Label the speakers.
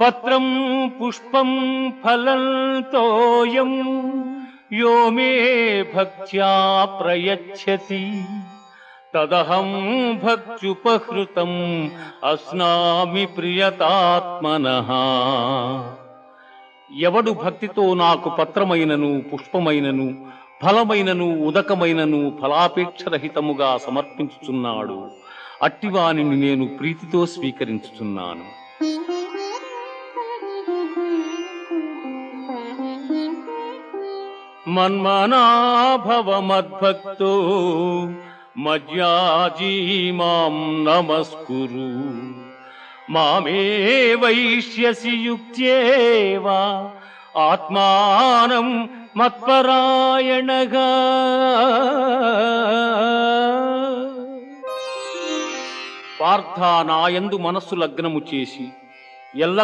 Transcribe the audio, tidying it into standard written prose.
Speaker 1: పత్రం పుష్పం ఫలం తోయం యో మే భక్త్యా ప్రయచ్చతి తదహం భక్త్యుపహృతం అస్నామి ప్రియతాత్మనః. ఎవడు భక్తితో నాకు పత్రమైనను పుష్పమైనను ఫలమైనను ఉదకమైనను ఫలాపేక్షరహితముగా సమర్పించుచున్నాడు, అట్టివానిని నేను ప్రీతితో స్వీకరించుచున్నాను. మన్మనా భవ మద్భక్తో మజ్యాజీ మాం నమస్కురు, మామే వైష్యసి యుక్త్యేవ ఆత్మానం మత్పరాయణగా. పార్థ, నాయందు మనస్సు లగ్నము చేసి ఎల్ల